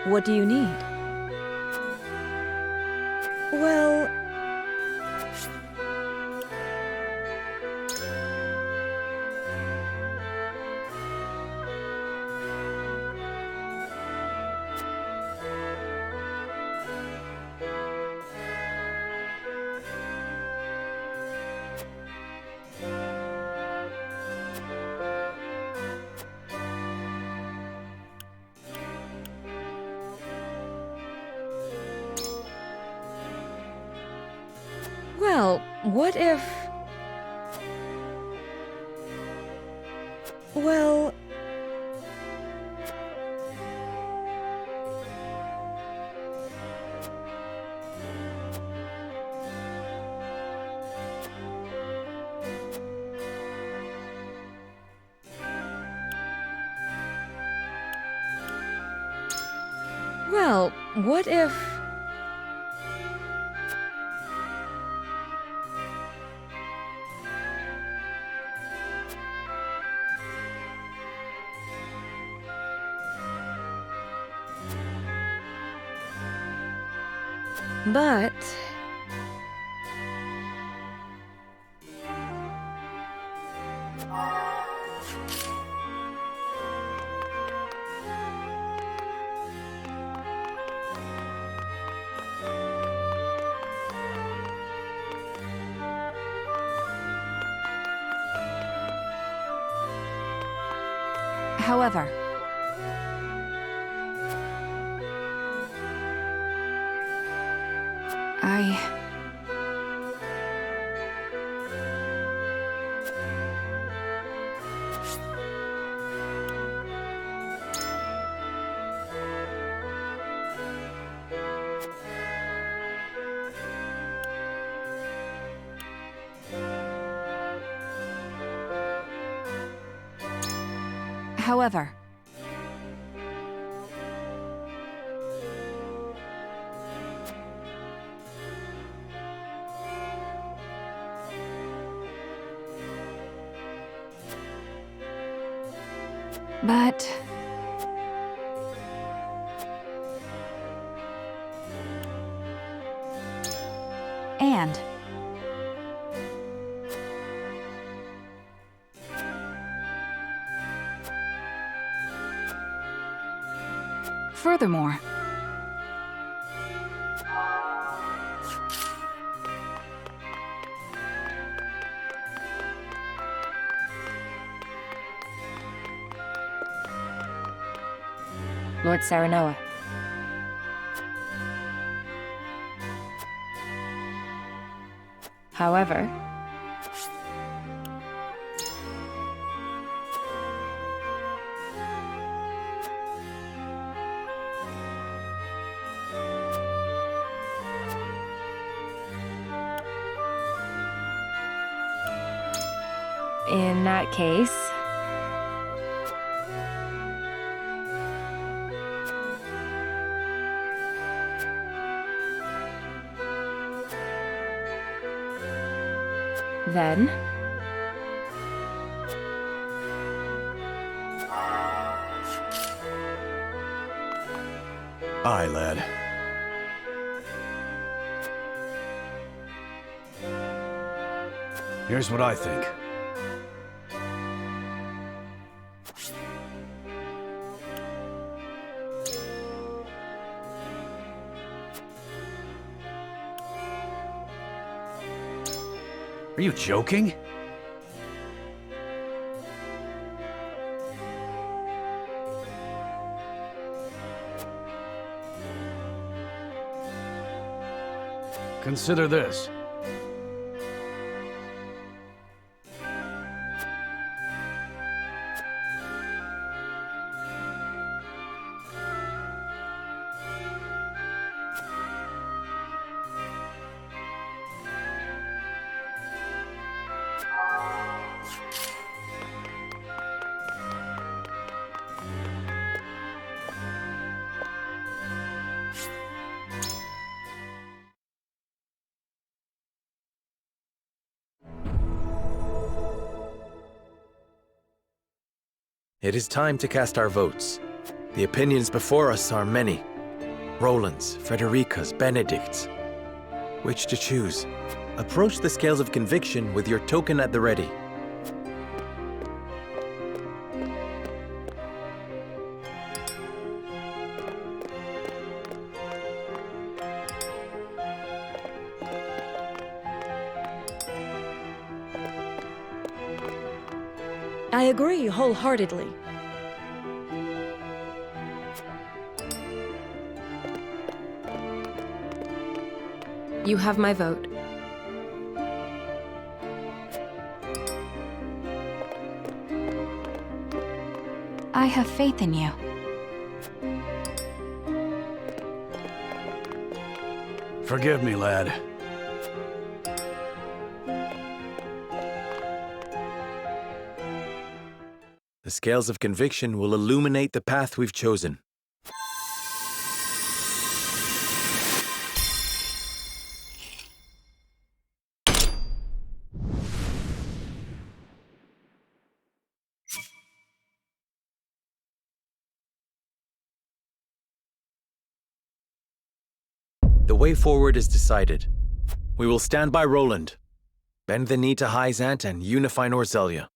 What do you need? Well... Well, what if... Well... Well, what if... But... However... However... But... And... Furthermore... Lord Saranoa. However... In that case... Then... Aye, lad. Here's what I think. Are you joking? Consider this. It is time to cast our votes. The opinions before us are many. Roland's, Frederica's, Benedict's. Which to choose? Approach the scales of conviction with your token at the ready. I agree wholeheartedly. You have my vote. I have faith in you. Forgive me, lad. The scales of conviction will illuminate the path we've chosen. The way forward is decided. We will stand by Roland, bend the knee to Ch.17 and unify Norzelia.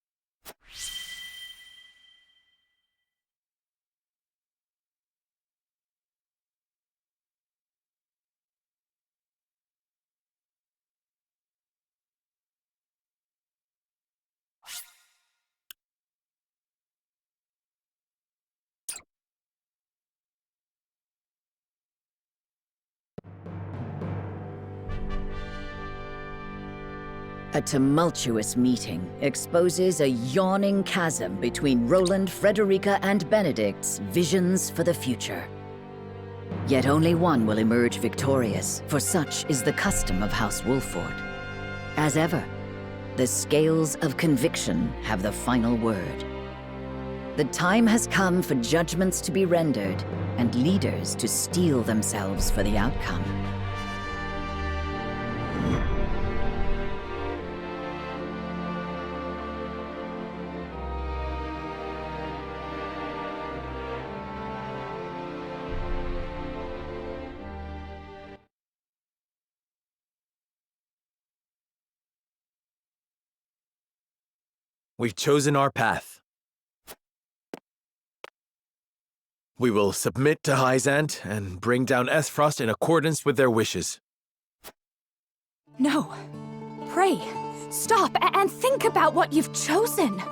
A tumultuous meeting exposes a yawning chasm between Roland, Frederica, and Benedict's visions for the future. Yet only one will emerge victorious, for such is the custom of House Wolford. As ever, the scales of conviction have the final word. The time has come for judgments to be rendered, and leaders to steel themselves for the outcome. We've chosen our path. We will submit to Ch.17 and bring down Aethfrost in accordance with their wishes. No. Pray. Stop and think about what you've chosen.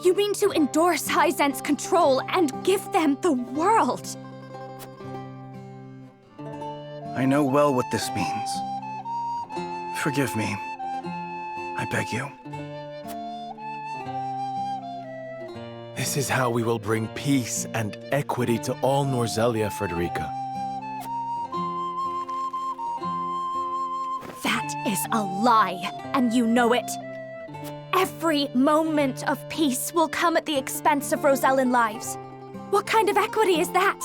You mean to endorse Ch.17's control and give them the world. I know well what this means. Forgive me. I beg you. This is how we will bring peace and equity to all Norzelia, Frederica. That is a lie, and you know it. Every moment of peace will come at the expense of Rosellan lives. What kind of equity is that?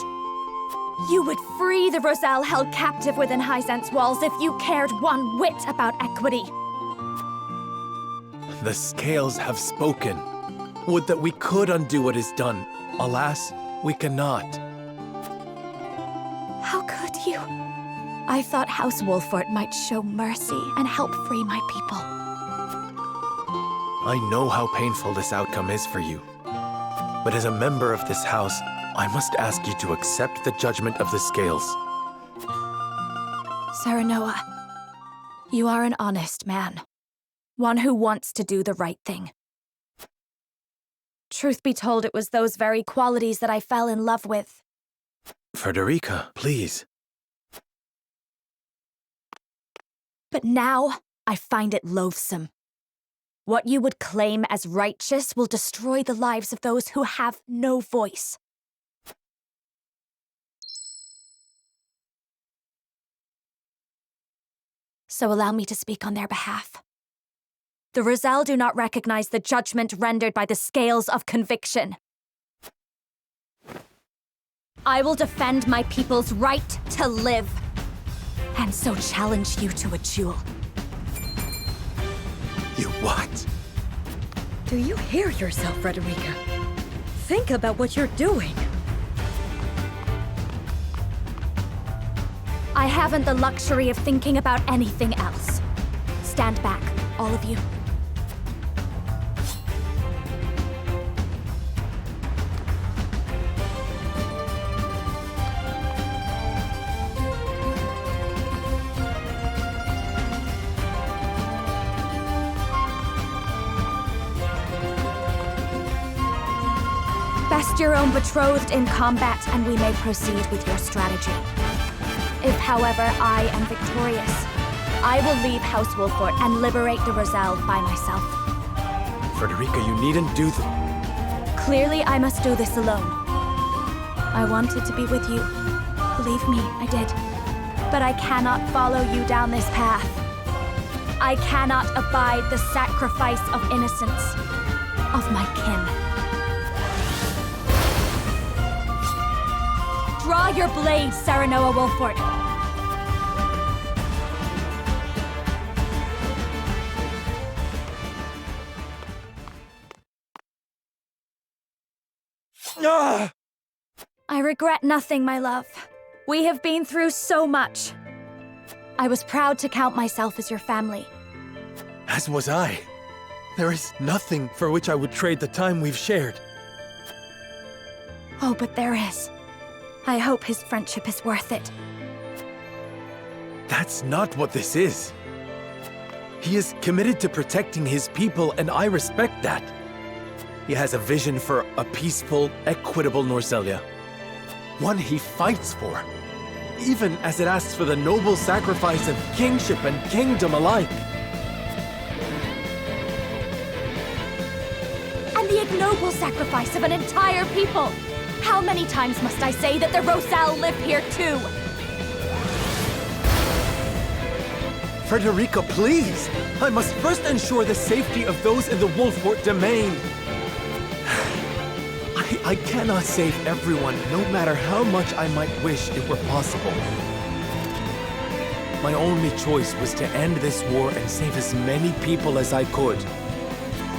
You would free the Roselle held captive within Ch.17's walls if you cared one whit about equity. The scales have spoken. Would that we could undo what is done. Alas, we cannot. How could you? I thought House Wolford might show mercy and help free my people. I know how painful this outcome is for you. But as a member of this house, I must ask you to accept the judgment of the scales. Serenoa, you are an honest man. One who wants to do the right thing. Truth be told, it was those very qualities that I fell in love with. Frederica, please. But now, I find it loathsome. What you would claim as righteous will destroy the lives of those who have no voice. So allow me to speak on their behalf. The Roselle do not recognize the judgment rendered by the scales of conviction. I will defend my people's right to live, and so challenge you to a duel. You what? Do you hear yourself, Frederica? Think about what you're doing. I haven't the luxury of thinking about anything else. Stand back, all of you. Best your own betrothed in combat, and we may proceed with your strategy. If, however, I am victorious, I will leave House Wolfort and liberate the Roselle by myself. Frederica, you needn't do that. Clearly, I must do this alone. I wanted to be with you. Believe me, I did. But I cannot follow you down this path. I cannot abide the sacrifice of innocence of my kin. Draw your blade, Serenoa Wolfort. Ah! I regret nothing, my love. We have been through so much. I was proud to count myself as your family. As was I. There is nothing for which I would trade the time we've shared. Oh, but there is. I hope his friendship is worth it. That's not what this is. He is committed to protecting his people, and I respect that. He has a vision for a peaceful, equitable Norcelia. One he fights for, even as it asks for the noble sacrifice of kingship and kingdom alike. And the ignoble sacrifice of an entire people! How many times must I say that the Roselle live here too? Frederica, please! I must first ensure the safety of those in the Wolfort domain. I cannot save everyone, no matter how much I might wish it were possible. My only choice was to end this war and save as many people as I could.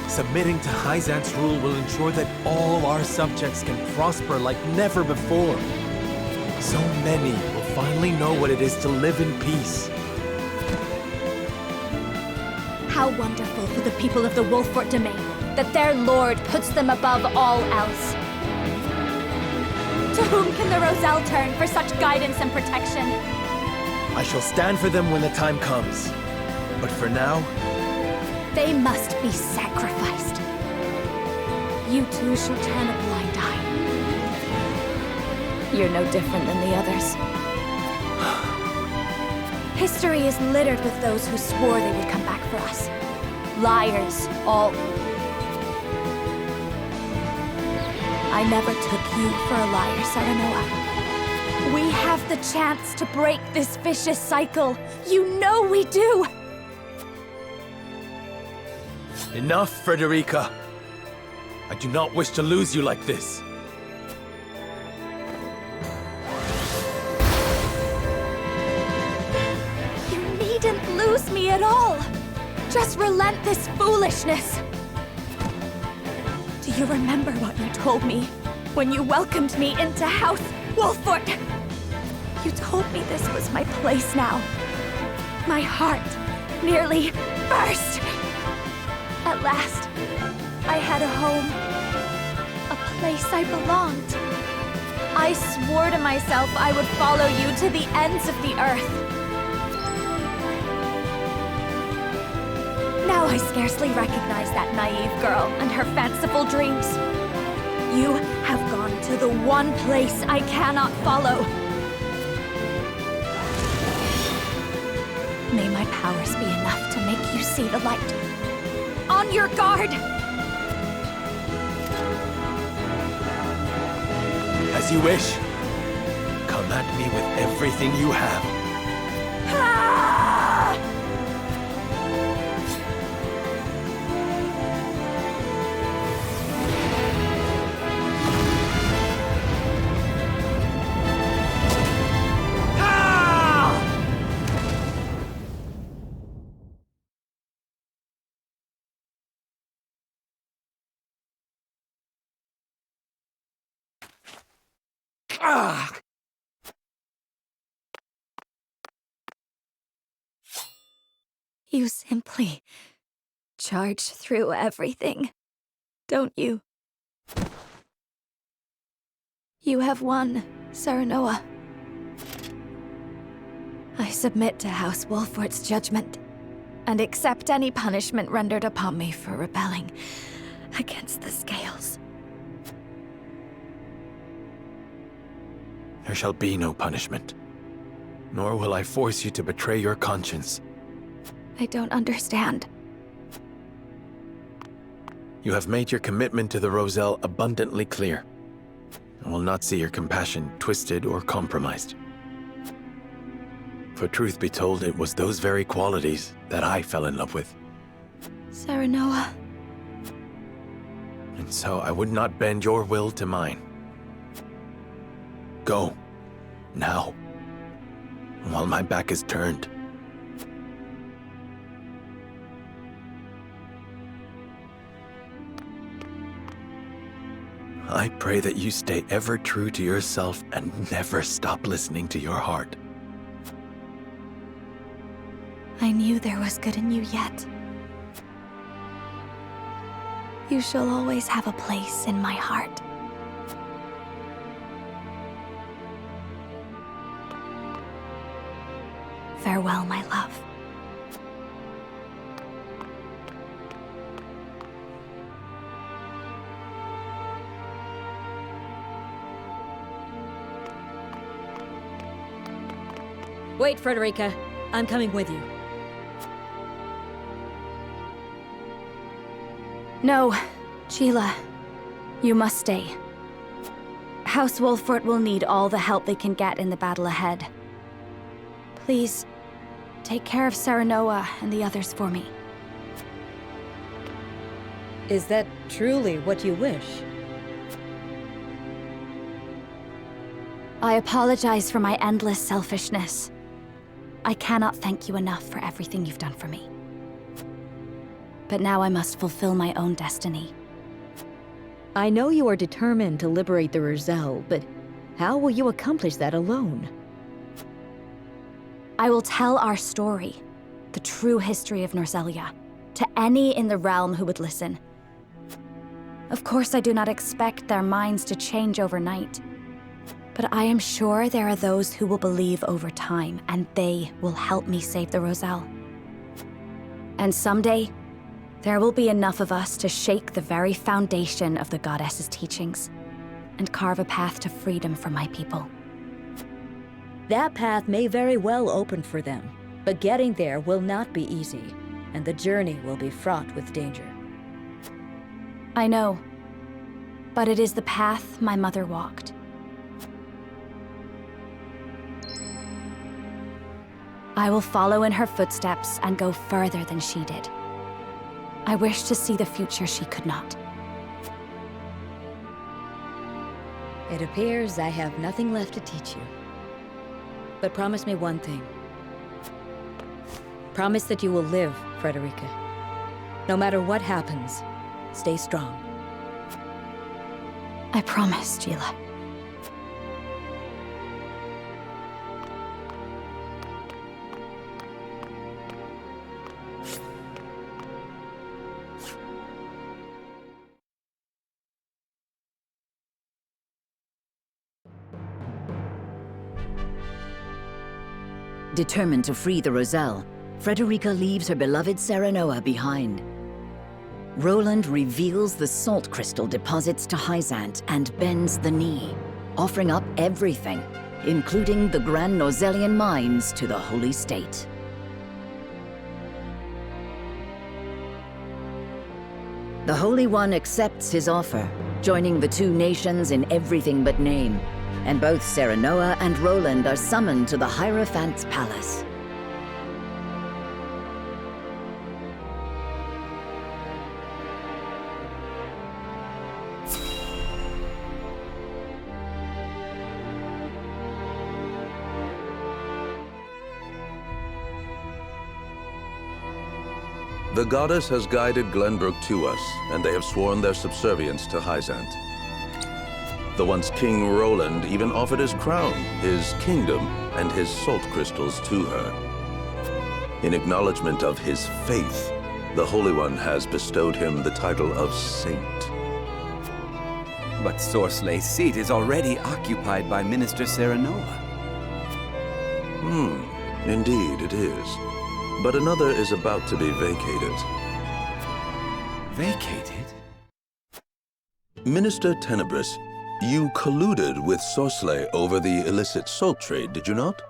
Submitting to Hyzant's rule will ensure that all our subjects can prosper like never before. So many will finally know what it is to live in peace. How wonderful for the people of the Wolfort domain that their lord puts them above all else. To whom can the Roselle turn for such guidance and protection? I shall stand for them when the time comes. But for now, they must be sacrificed. You too shall turn a blind eye. You're no different than the others. History is littered with those who swore they would come back for us. Liars, all. I never took you for a liar, Serenoa. We have the chance to break this vicious cycle. You know we do! Enough, Frederica. I do not wish to lose you like this. You needn't lose me at all. Just relent this foolishness. Do you remember what you told me when you welcomed me into House Wolfort? You told me this was my place now. My heart nearly burst. At last, I had a home. A place I belonged. I swore to myself I would follow you to the ends of the earth. Now I scarcely recognize that naive girl and her fanciful dreams. You have gone to the one place I cannot follow. May my powers be enough to make you see the light. On your guard! As you wish. Come at me with everything you have. Ah! Ah! You simply charge through everything, don't you? You have won, Serenoa. I submit to House Wolford's judgment, and accept any punishment rendered upon me for rebelling against the scales. There shall be no punishment, nor will I force you to betray your conscience. I don't understand. You have made your commitment to the Roselle abundantly clear. I will not see your compassion twisted or compromised. For truth be told, it was those very qualities that I fell in love with. Serenoa. And so I would not bend your will to mine. Go. Now. While my back is turned. I pray that you stay ever true to yourself and never stop listening to your heart. I knew there was good in you yet. You shall always have a place in my heart. Farewell, my love. Wait, Frederica. I'm coming with you. No, Sheila. You must stay. House Wolford will need all the help they can get in the battle ahead. Please, take care of Serenoa and the others for me. Is that truly what you wish? I apologize for my endless selfishness. I cannot thank you enough for everything you've done for me. But now I must fulfill my own destiny. I know you are determined to liberate the Roselle, but how will you accomplish that alone? I will tell our story, the true history of Norzelia, to any in the realm who would listen. Of course, I do not expect their minds to change overnight. But I am sure there are those who will believe over time, and they will help me save the Roselle. And someday, there will be enough of us to shake the very foundation of the Goddess's teachings, and carve a path to freedom for my people. That path may very well open for them, but getting there will not be easy, and the journey will be fraught with danger. I know, but it is the path my mother walked. I will follow in her footsteps and go further than she did. I wish to see the future she could not. It appears I have nothing left to teach you. But promise me one thing. Promise that you will live, Frederica. No matter what happens, stay strong. I promise, Sheila. Determined to free the Roselle, Frederica leaves her beloved Serenoa behind. Roland reveals the salt crystal deposits to Hyzant and bends the knee, offering up everything, including the Grand Norzelian mines, to the Holy State. The Holy One accepts his offer, joining the two nations in everything but name, and both Serenoa and Roland are summoned to the Hierophant's palace. The goddess has guided Glenbrook to us, and they have sworn their subservience to Hyzant. The once King Roland even offered his crown, his kingdom, and his salt crystals to her. In acknowledgement of his faith, the Holy One has bestowed him the title of Saint. But Sorslay's seat is already occupied by Minister Serenoa. Indeed it is. But another is about to be vacated. Vacated? Minister Tenebris, you colluded with Sorsley over the illicit salt trade, did you not?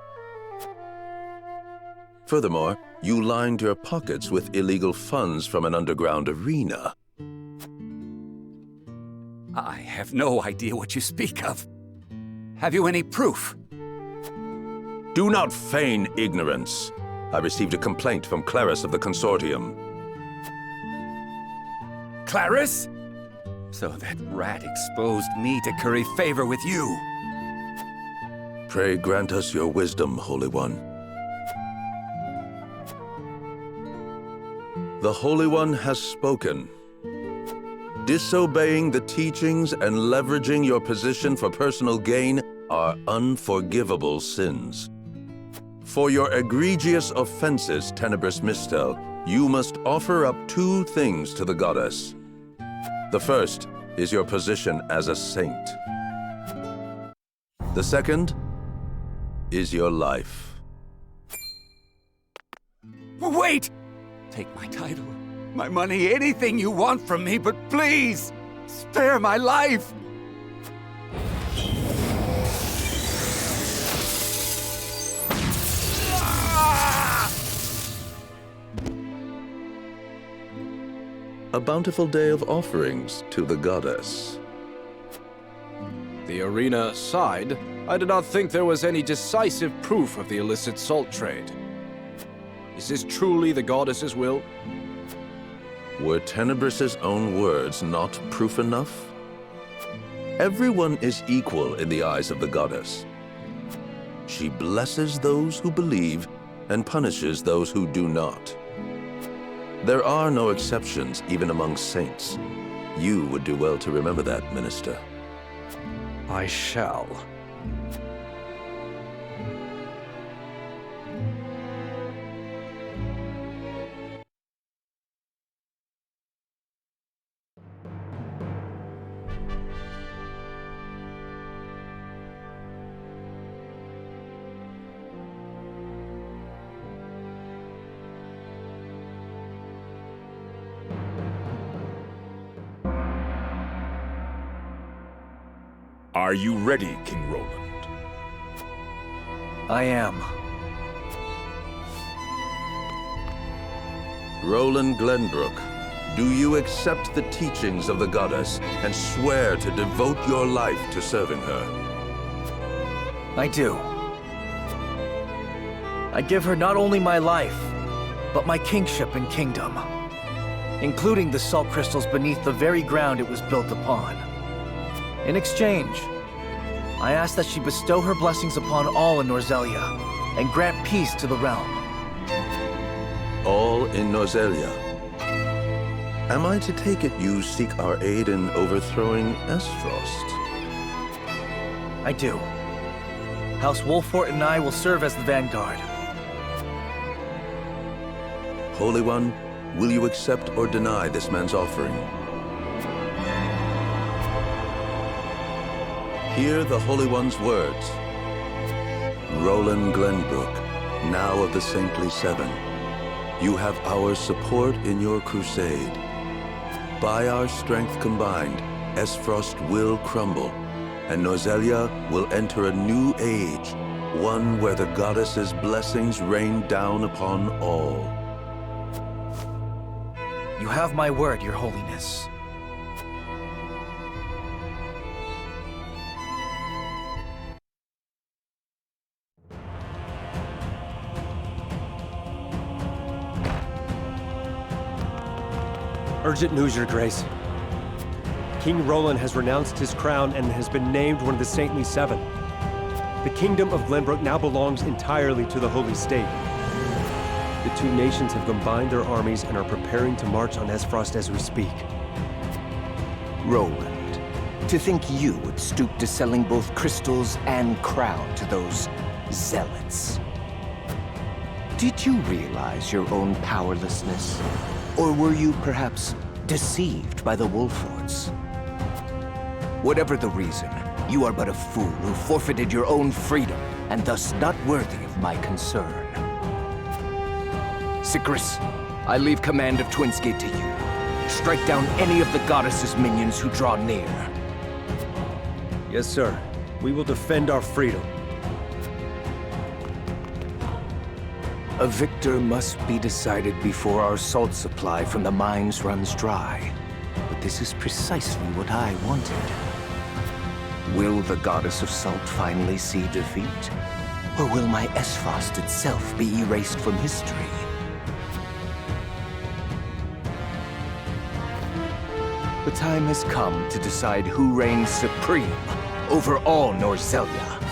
Furthermore, you lined your pockets with illegal funds from an underground arena. I have no idea what you speak of. Have you any proof? Do not feign ignorance. I received a complaint from Clarice of the Consortium. Clarice? So that rat exposed me to curry favor with you. Pray grant us your wisdom, Holy One. The Holy One has spoken. Disobeying the teachings and leveraging your position for personal gain are unforgivable sins. For your egregious offenses, Tenebris Mistel, you must offer up 2 things to the goddess. The first is your position as a saint. The second is your life. Wait! Take my title, my money, anything you want from me, but please, spare my life! A bountiful day of offerings to the goddess. The arena aside, I did not think there was any decisive proof of the illicit salt trade. Is this truly the goddess's will? Were Tenebris's own words not proof enough? Everyone is equal in the eyes of the goddess. She blesses those who believe and punishes those who do not. There are no exceptions, even among saints. You would do well to remember that, Minister. I shall. Are you ready, King Roland? I am. Roland Glenbrook, do you accept the teachings of the goddess and swear to devote your life to serving her? I do. I give her not only my life, but my kingship and kingdom, including the salt crystals beneath the very ground it was built upon. In exchange, I ask that she bestow her blessings upon all in Norzelia and grant peace to the realm. All in Norzelia. Am I to take it you seek our aid in overthrowing Esfrost? I do. House Wolfort and I will serve as the vanguard. Holy One, will you accept or deny this man's offering? Hear the Holy One's words. Roland Glenbrook, now of the Saintly Seven, you have our support in your crusade. By our strength combined, Esfrost will crumble, and Norzelia will enter a new age, one where the goddess's blessings rain down upon all. You have my word, Your Holiness. Urgent news, Your Grace. King Roland has renounced his crown and has been named one of the Saintly Seven. The kingdom of Glenbrook now belongs entirely to the Holy State. The 2 nations have combined their armies and are preparing to march on Esfrost as we speak. Roland, to think you would stoop to selling both crystals and crown to those zealots. Did you realize your own powerlessness? Or were you perhaps deceived by the Wolfords? Whatever the reason, you are but a fool who forfeited your own freedom, and thus not worthy of my concern. Sigrus, I leave command of Twinsgate to you. Strike down any of the goddess's minions who draw near. Yes, sir. We will defend our freedom. A victor must be decided before our salt supply from the mines runs dry. But this is precisely what I wanted. Will the goddess of salt finally see defeat? Or will my Esfrost itself be erased from history? The time has come to decide who reigns supreme over all Norzelia.